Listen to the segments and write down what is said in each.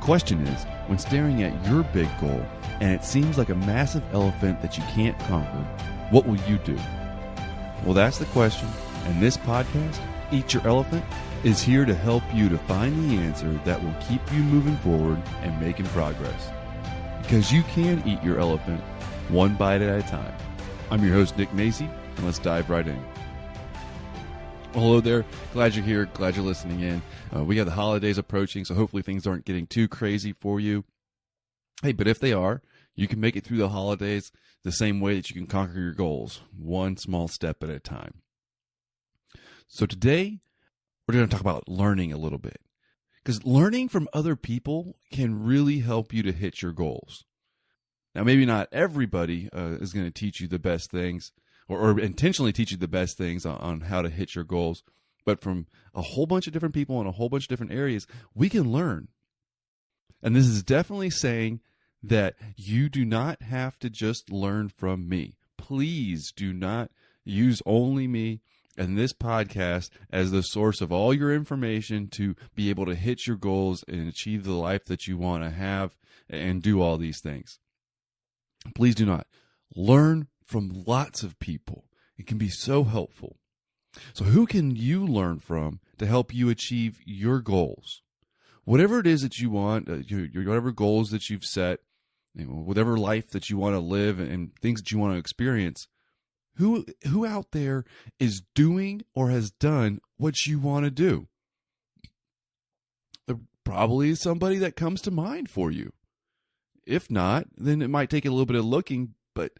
question is, when staring at your big goal and it seems like a massive elephant that you can't conquer, what will you do? Well, that's the question, and this podcast, Eat Your Elephant, is here to help you to find the answer that will keep you moving forward and making progress. Because you can eat your elephant one bite at a time. I'm your host, Nick Macy, and let's dive right in. Well, hello there. Glad you're here. Glad you're listening in. We got the holidays approaching, so hopefully things aren't getting too crazy for you. Hey, but if they are, you can make it through the holidays the same way that you can conquer your goals, one small step at a time. So today, we're going to talk about learning a little bit, because learning from other people can really help you to hit your goals. Now, maybe not everybody is going to teach you the best things or intentionally teach you the best things on how to hit your goals, but from a whole bunch of different people in a whole bunch of different areas, we can learn. And this is definitely saying that you do not have to just learn from me. Please do not use only me and this podcast as the source of all your information to be able to hit your goals and achieve the life that you want to have and do all these things. Please do not. Learn from lots of people. It can be so helpful. So who can you learn from to help you achieve your goals? Whatever it is that you want, whatever goals that you've set, whatever life that you want to live and things that you want to experience, who out there is doing or has done what you want to do? There probably is somebody that comes to mind for you. If not, then it might take a little bit of looking, but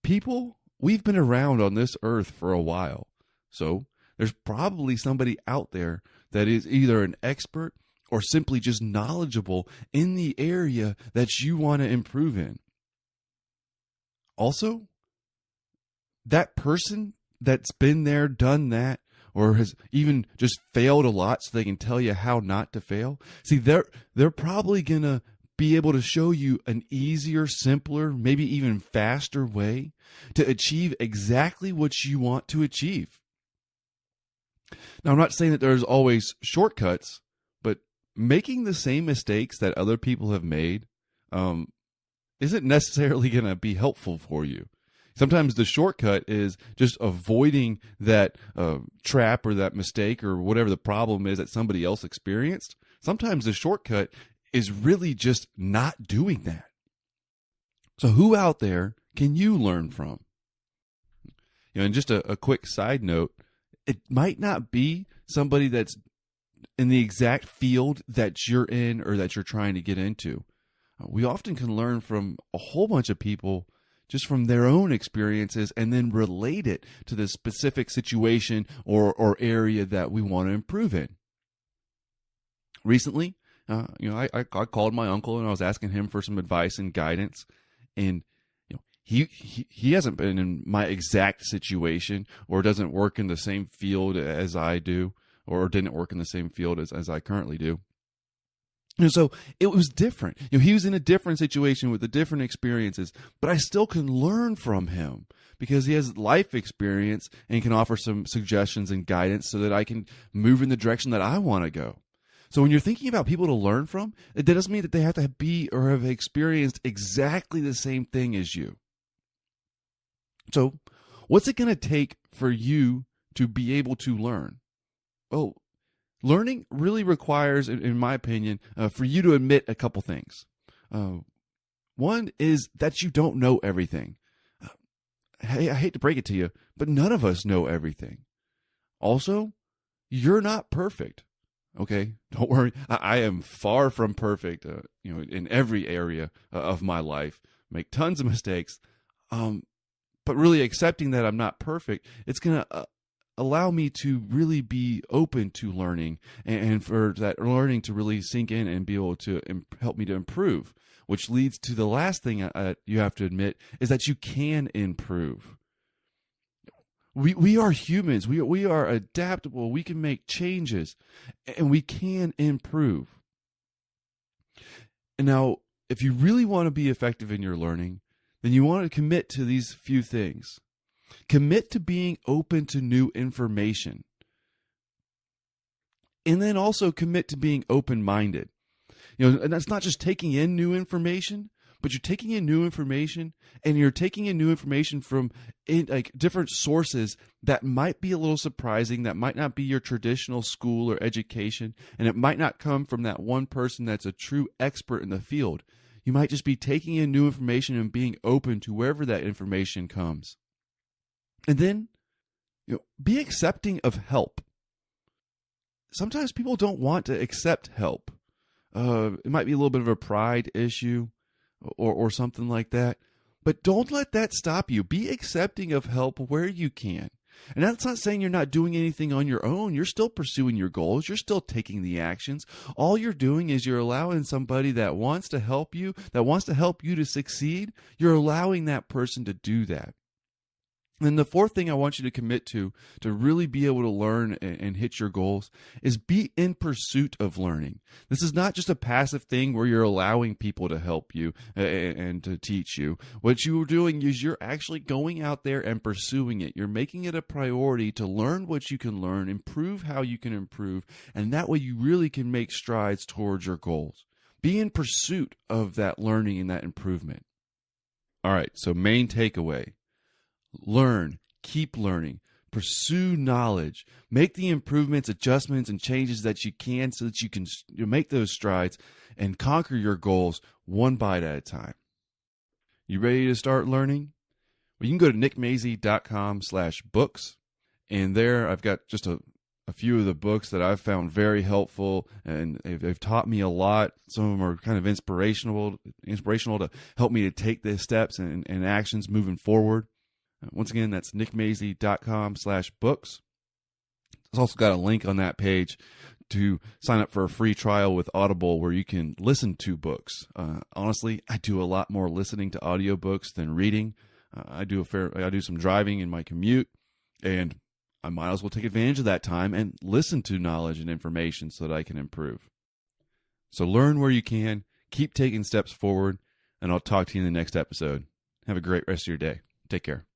people, we've been around on this earth for a while. So there's probably somebody out there that is either an expert or simply just knowledgeable in the area that you want to improve in. Also, that person that's been there, done that, or has even just failed a lot so they can tell you how not to fail. See, they're probably going to be able to show you an easier, simpler, maybe even faster way to achieve exactly what you want to achieve. Now, I'm not saying that there's always shortcuts, but making the same mistakes that other people have made isn't necessarily going to be helpful for you. Sometimes the shortcut is just avoiding that trap or that mistake or whatever the problem is that somebody else experienced. Sometimes the shortcut is really just not doing that. So who out there can you learn from? And just a quick side note, it might not be somebody that's in the exact field that you're in or that you're trying to get into. We often can learn from a whole bunch of people just from their own experiences and then relate it to the specific situation or area that we want to improve in. Recently, I called my uncle and I was asking him for some advice and guidance, and he hasn't been in my exact situation or doesn't work in the same field as I do or didn't work in the same field as I currently do. And so it was different. He was in a different situation with the different experiences, but I still can learn from him because he has life experience and can offer some suggestions and guidance so that I can move in the direction that I want to go. So when you're thinking about people to learn from, it doesn't mean that they have to be or have experienced exactly the same thing as you. So what's it going to take for you to be able to learn? Well, learning really requires, in my opinion, for you to admit a couple things. One is that you don't know everything. Hey, I hate to break it to you, but none of us know everything. Also, you're not perfect. Okay, don't worry. I am far from perfect. In every area of my life, make tons of mistakes. But really accepting that I'm not perfect, it's gonna allow me to really be open to learning and for that learning to really sink in and be able to help me to improve. Which leads to the last thing you have to admit is that you can improve. We are humans. We are adaptable. We can make changes, and we can improve. And now, if you really want to be effective in your learning, then you want to commit to these few things. Commit to being open to new information. And then also commit to being open-minded. And that's not just taking in new information, but you're taking in new information, and you're taking in new information from different sources that might be a little surprising, that might not be your traditional school or education, and it might not come from that one person that's a true expert in the field. You might just be taking in new information and being open to wherever that information comes. And then, be accepting of help. Sometimes people don't want to accept help. It might be a little bit of a pride issue or something like that. But don't let that stop you. Be accepting of help where you can. And that's not saying you're not doing anything on your own. You're still pursuing your goals. You're still taking the actions. All you're doing is you're allowing somebody that wants to help you, to succeed. You're allowing that person to do that. And the fourth thing I want you to commit to really be able to learn and hit your goals, is be in pursuit of learning. This is not just a passive thing where you're allowing people to help you and to teach you. What you are doing is you're actually going out there and pursuing it. You're making it a priority to learn what you can learn, improve how you can improve, and that way you really can make strides towards your goals. Be in pursuit of that learning and that improvement. All right, so main takeaway. Learn, keep learning, pursue knowledge, make the improvements, adjustments, and changes that you can so that you can make those strides and conquer your goals one bite at a time. You ready to start learning? Well, you can go to nickmazey.com/books, and there I've got just a few of the books that I've found very helpful, and they've taught me a lot. Some of them are kind of inspirational to help me to take the steps and actions moving forward. Once again, that's nickmazey.com/books. There's also got a link on that page to sign up for a free trial with Audible where you can listen to books. Honestly, I do a lot more listening to audiobooks than reading. I do some driving in my commute, and I might as well take advantage of that time and listen to knowledge and information so that I can improve. So learn where you can, keep taking steps forward, and I'll talk to you in the next episode. Have a great rest of your day. Take care.